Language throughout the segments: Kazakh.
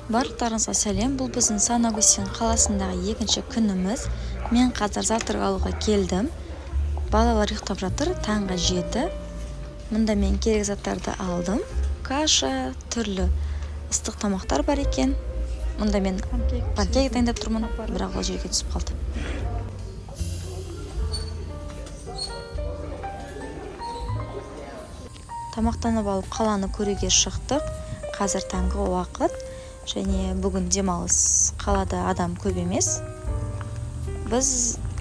Барлықтарыңызға сәлем. Бұл біздің Сан-Агустин қаласындағы екінші күніміз. Мен қазір завтрак алуға келдім. Балалар ұйықтап жатыр, таңғы 7. Мұнда мен керек заттарды алдым. Каша, түрлі ыстық тамақтар бар екен. Мұнда мен панкейк дайындап тұрмын, бірақ ол жерге түсіп қалды. Тамақтанып алып қаланы көруге шықтық. Қазір таңғы уақыт. Және бүгін демалыс, қалада адам көп емес. Біз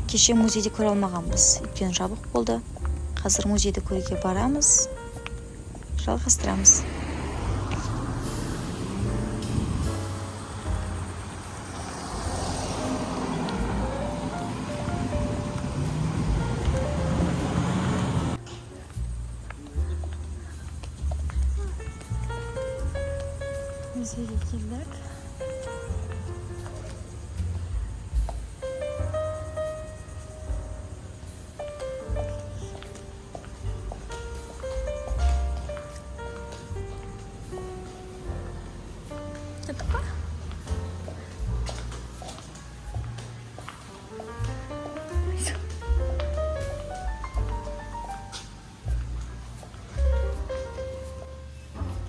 кеше музейде көре алмағанбыз, өйткені жабық болды. Қазір музейді көруге барамыз, жалғастырамыз. Музейге келдік.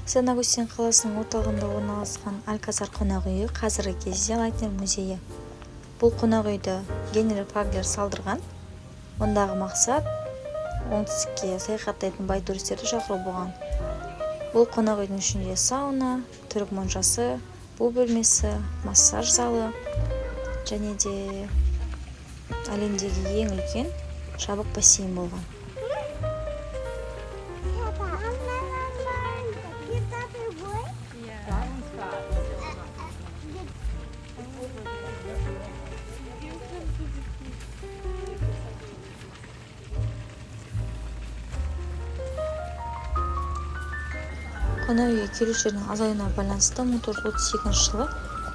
Сан-Агустин қаласының орталығында орналасқан Альказар қонақ үйі қазіргі кезде Лайтнер музейі. Бұл қонақ үйді Генри Фаглер салдырған. Ондағы мақсат оңтүстікке саяхаттайтын бай туристерді шақыру болған. Бұл қонақ үйдің ішінде сауна, түрік моншасы, бу бөлмесі, массаж залы және де әлемдегі ең үлкен жабық бассейн болған. Қонақ үйге келушілердің азаюына байланысты 1938 жылы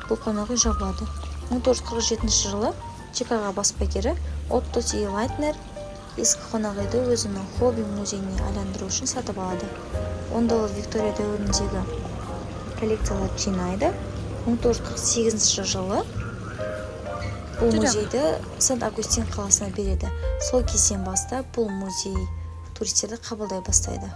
бұл қонақ үй жабылады. 1947 жылы Чикаго баспагері Отто Си Лайтнер ескі қонақ үйді өзінің хобби музейіне айландыру үшін сатып алады. Онда ол Виктория дәуіріндегі коллекциялар жинайды. 1948 жылы бұл музейді Сан-Агустин қаласына береді. Сол кезден бастап бұл музей туристерді қабылдай бастайды.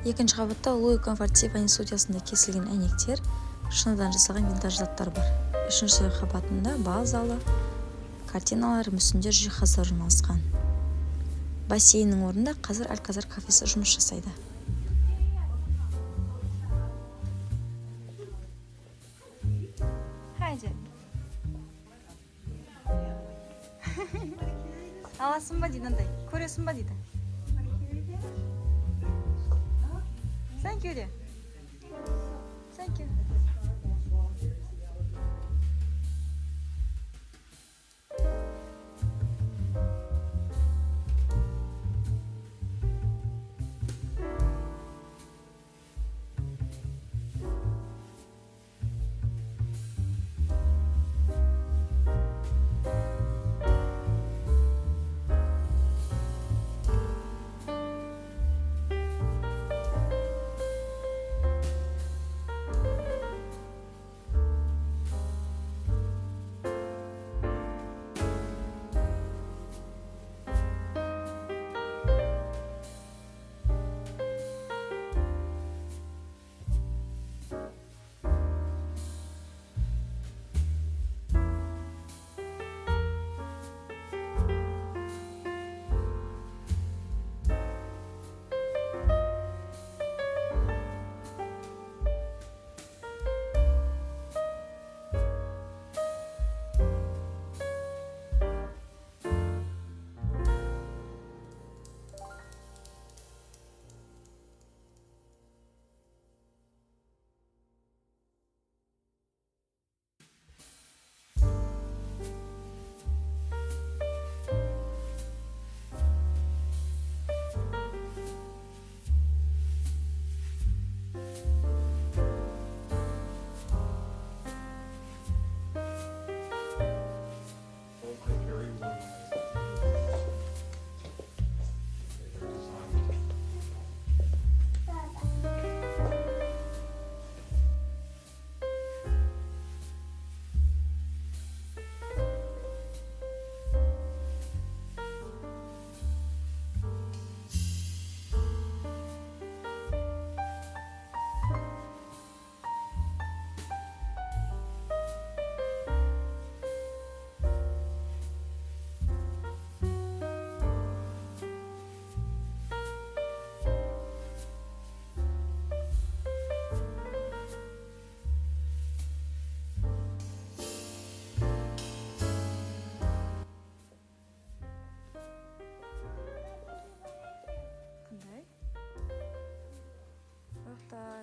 Екінші қабатта Луи Конфортьеваның студиясында кесілген әйнектер, шыныдан жасалған винтаж заттар бар. Үшінші қабатында бал залы, картиналар, мүсіндер жиһаздар орналасқан. Бассейннің орнында қазір Альказар кафесі жұмыс жасайды. Хайде. Аласың ба дейді андай, көресің ба дейді. Thank you. Thank you.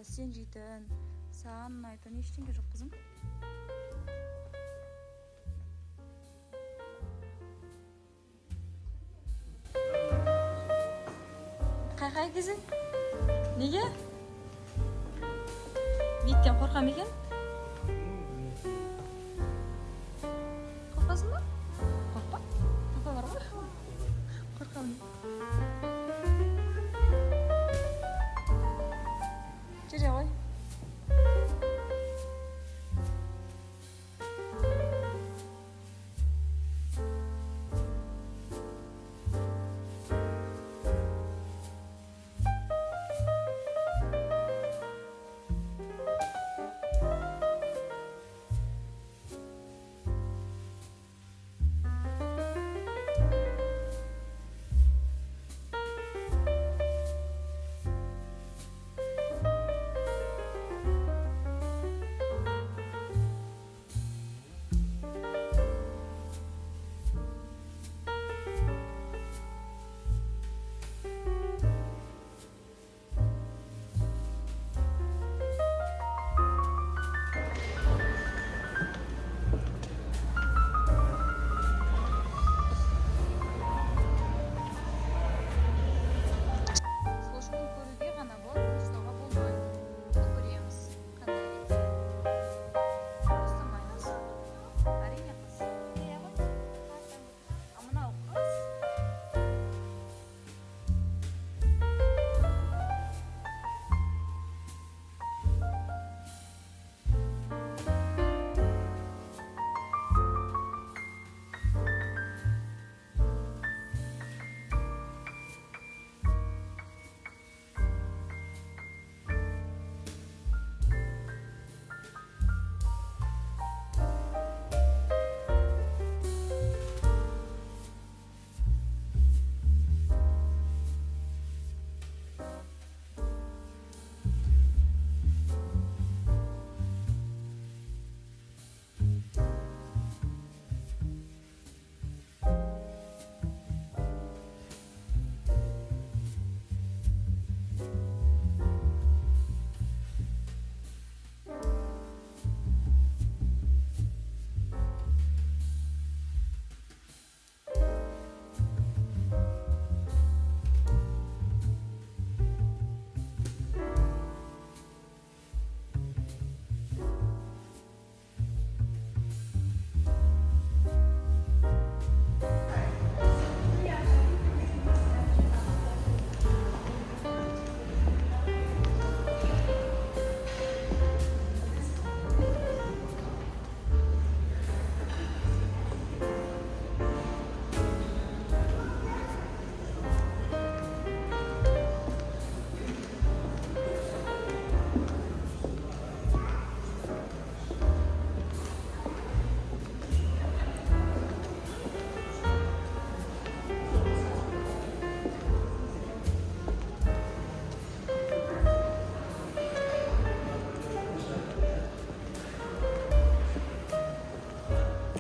сен жейтін, саған ұнайтын ештеңе жоқ қызым. Қай кезің? Неге? Биттен қорқам екен? Қорқасың ба? Қорқпа. Папа бар ғой. Қорқам. Жүре ғой.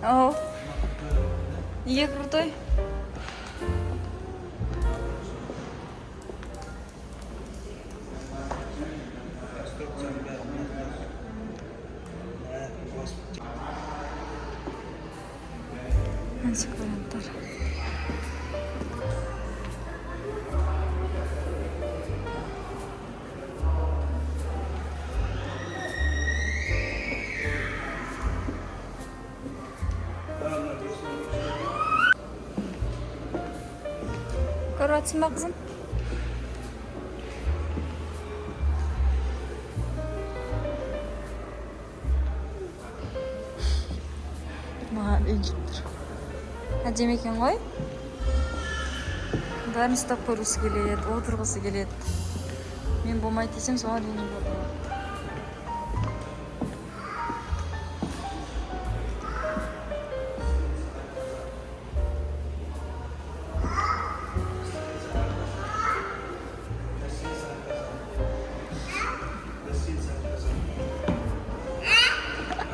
О, неге крутой? Антикварианттар. Көріп жатсың ба қызым? Маған ренжіп тұр. Әдемі екен ғой? Бәрін ұстап көргісі келеді, отырғысы келеді. Мен болмайды десем, соған ренжіп отыр.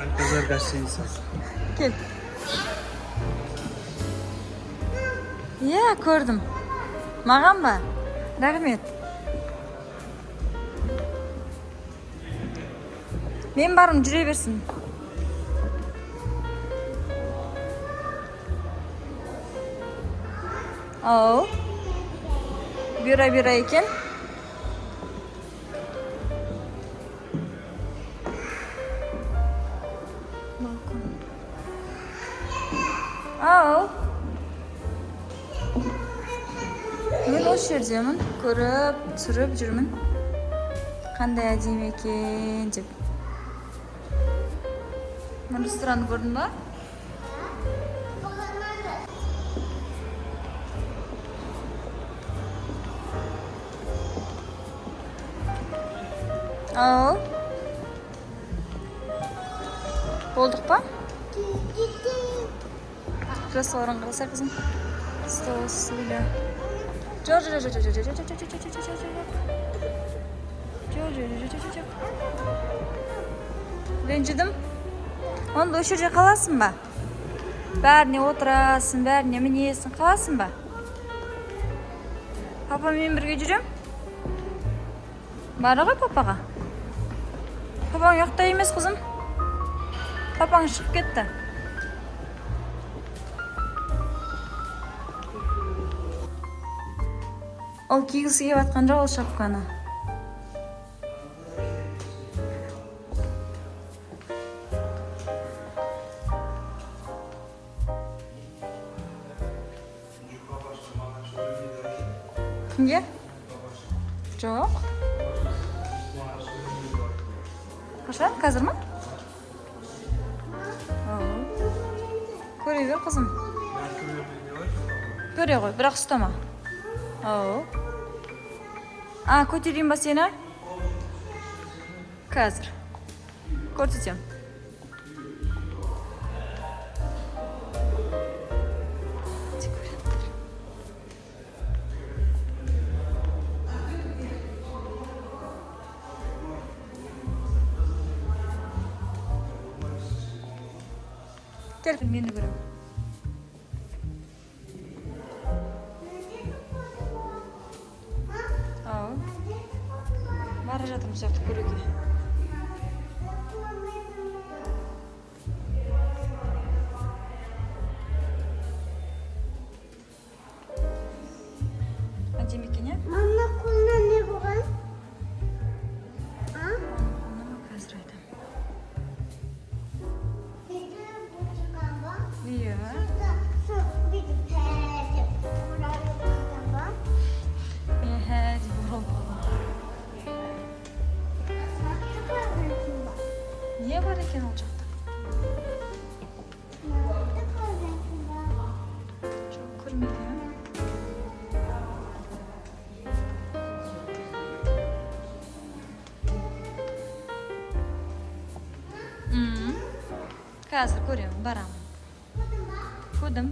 Alcazar gostosas. Gel. Ya gördüm. Mağan mı? Rahmet. Men barım жүре берсін. Ау. Бұйра екен. Ау. Мен осы жердемін. Көріп, түсіріп жүрмін. Қандай әдемі екен деп. Мен ресторанды көрдің ба? Ау. Болдық па? Креслоларын қараса қызым. Стол үстінде. Жоқ. Ренжідім. Онда осы жерде қаласың ба? Бәріне отырасың, бәріне мінесің, қаласың ба? Папамен бірге жүрем? Бары ғой папаға? Папаң ұйықта емес қызым. Папаң шығып кетті. Ол кигісі кеп атқан жоқ ол шапканы. Кімге? Жоқ. Қашан? Қазір ма? Көре бер қызым. Көре ғой, бірақ ұстама. Көтерейін ба сені? Қазір. Көрсетем. Gel meni görem. Bara жатырмын сияқты көруге. Әдемі екен, иә? Мама қолына не болған? Қолына қазір айтамын. Iya. Niye var iken olacaktı? Çok kırmızı. Қазір көремін, барамын. Көдім.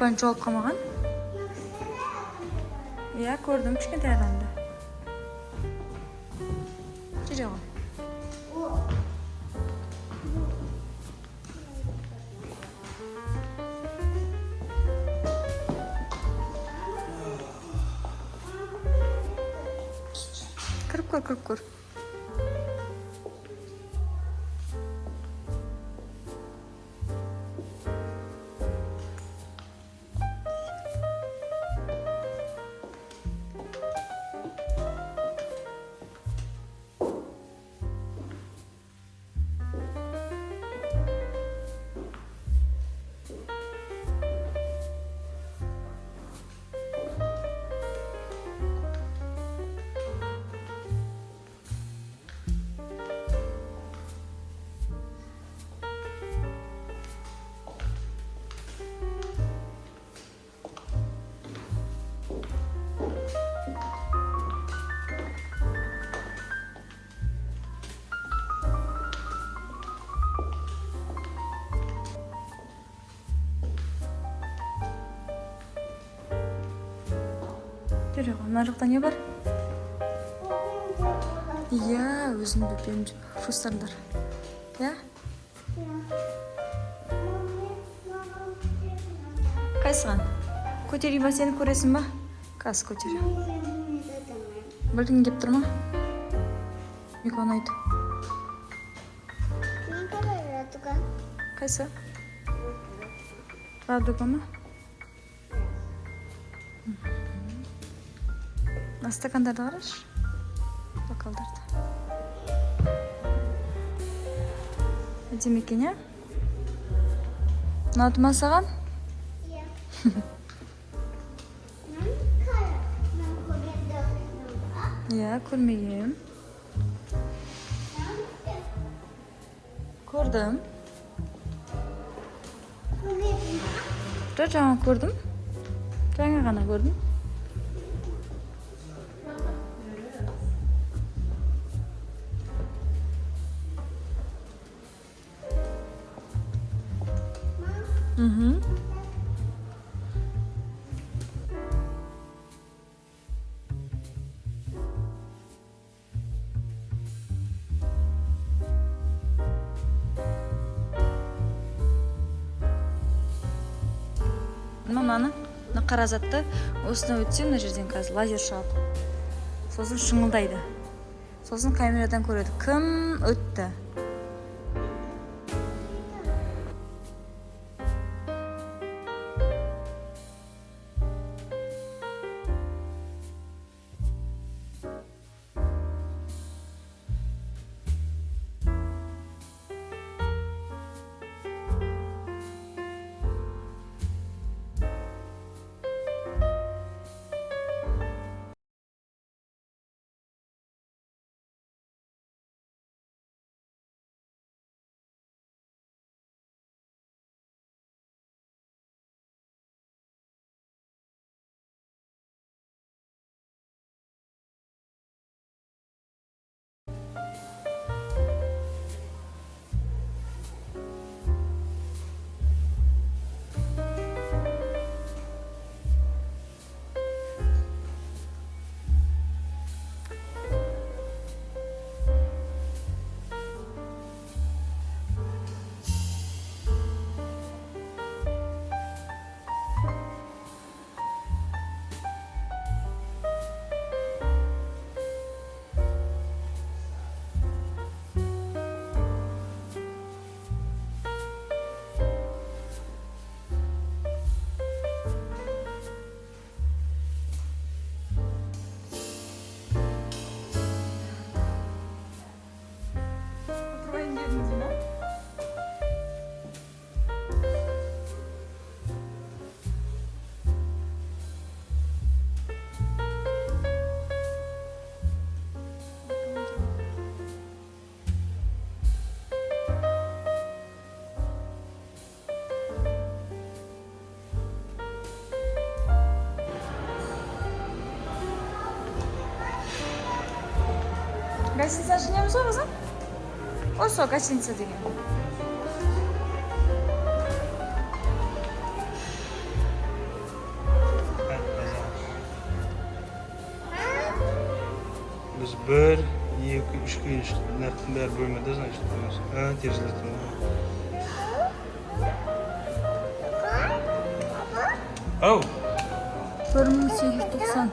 Pulpan çoğalып қалмаған? Иә, көрдім кішкентай адамды. Жүре ғой. Кіріп көр. Жүре ғой, мына жақта не бар? Иә, өзім бөпем жустандар. Иә? Қайсыған? Көтерейін ба, сені көресің ба? Қас көтері. Білдің кеп тұр ма? Микон айт. Қайсы? Радуга ма? Стакандарды қарашы. Бокалдарды. Әдемі екен, иә? Ұнады ма саған? Иә. Иә, көрмегем. Көрдім. Жаңа көрдім. Жаңа ғана көрдім. Маманы қара затты осыны өтсем, мына жерден қазір лазер шығады. Сосын шыңылдайды. Сосын камерадан көреді, кім өтті. Гостиница жинеміз ғой қызым? Осы гостиница деген. Biz 1, 2, 3 gün naktin beri bölmede значит. Ha, terziledim. Ау. 1890.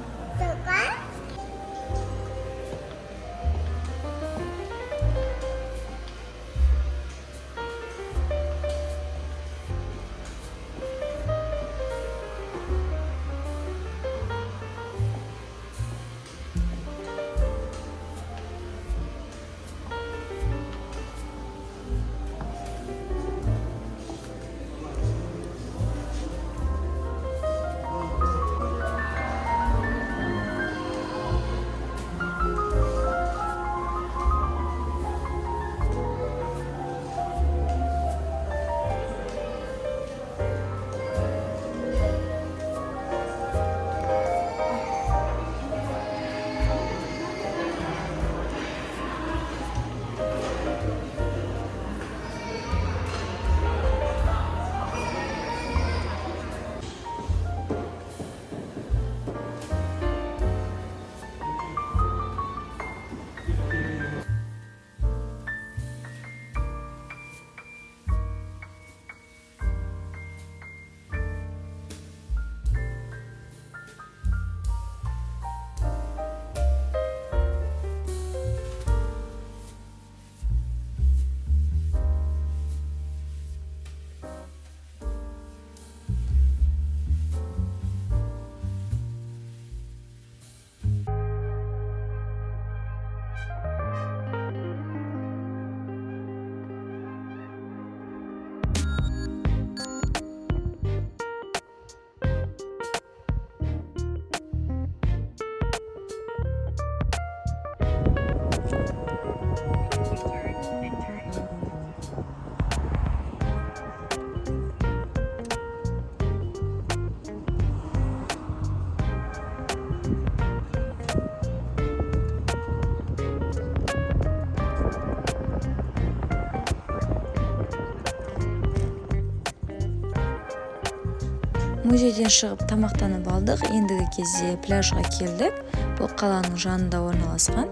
Музейден шығып тамақтанып алдық. Ендігі кезде пляжға келдік. Бұл қаланың жанында орналасқан.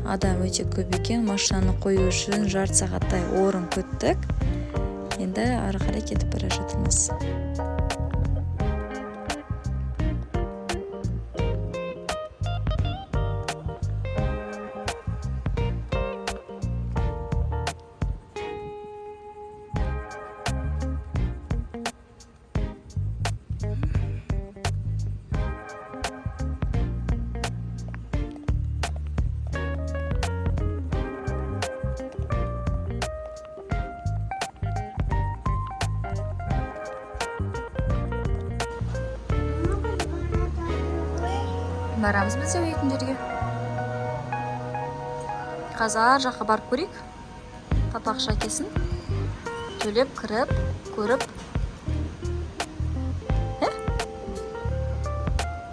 Адам өте көп екен. Машинаны қою үшін жарты сағаттай орын күттік. Енді ары қарай кетіп бара жатырмыз. Барамыз біз де өйтін жерге. Қазір ар жаққа барып көрейік. Папақша кесін. Төлеп, кіріп, көріп.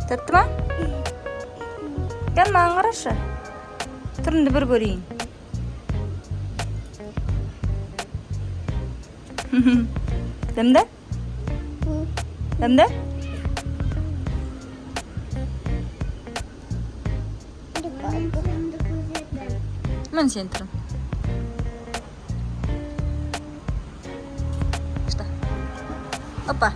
Тәтті ма? Гәл маған қарашы. Түрінді бір көрейін. Дәмді? Дәмді? Мен сен тұрым. Что? Опа.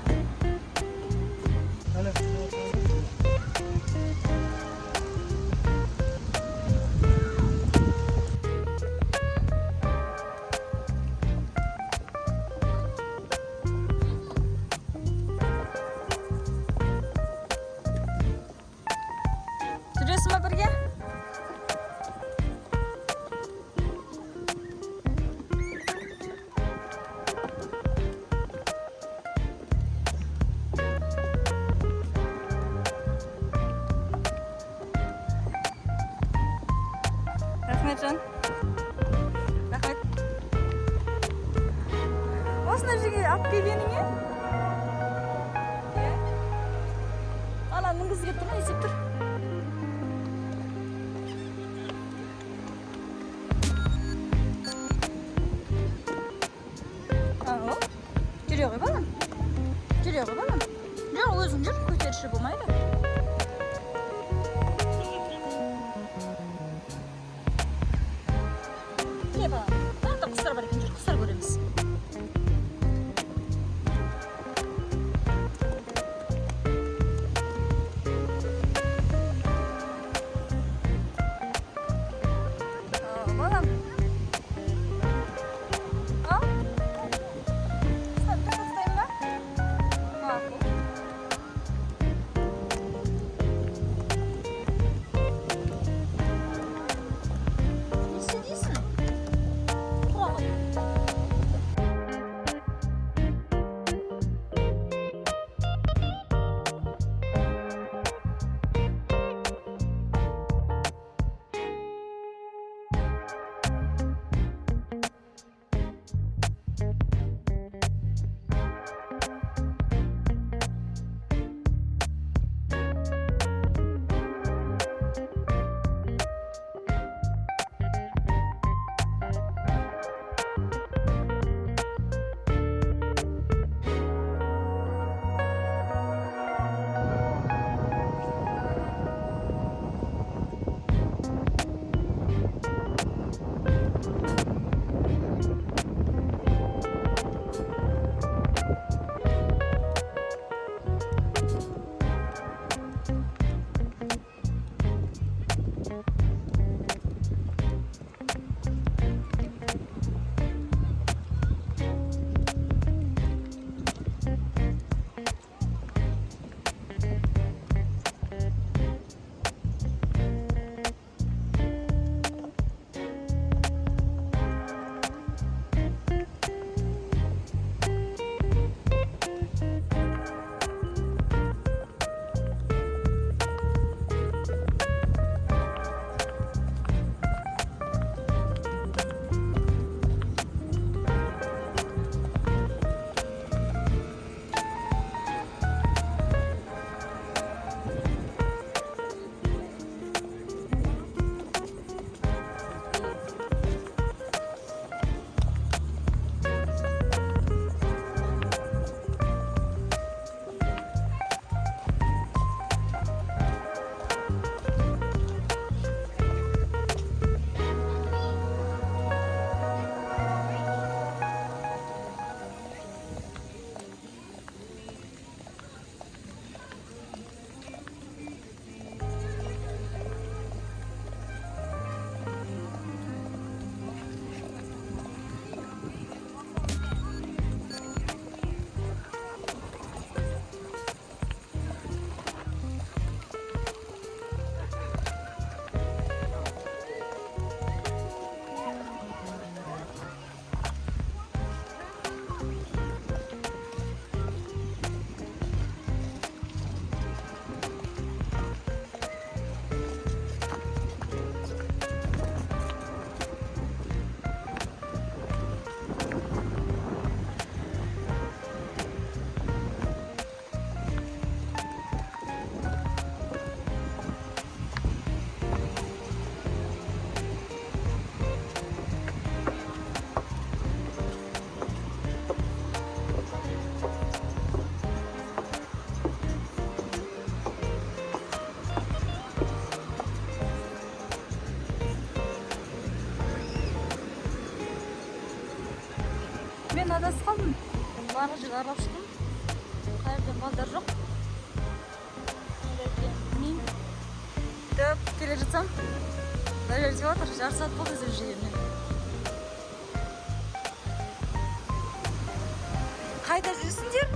Жүресің ба бірге? Рахметжан. Рахмет. Осындай жерге алып келгеніңе? Ана мінгізіп кетті ма? Есеп тұр. Жүре ғой балам. Жүре ғой балам. Жоқ, өзің жүр, көтеріші болмайды. адасып қалдым. Барлық жерге аралап шықтым. Қай жерде балдар жоқ. Мен дөп келе жатсам, дәлел деп жатыр, жарты сағат болды іздеп жүргеніме. Қайда жүрсіңдер?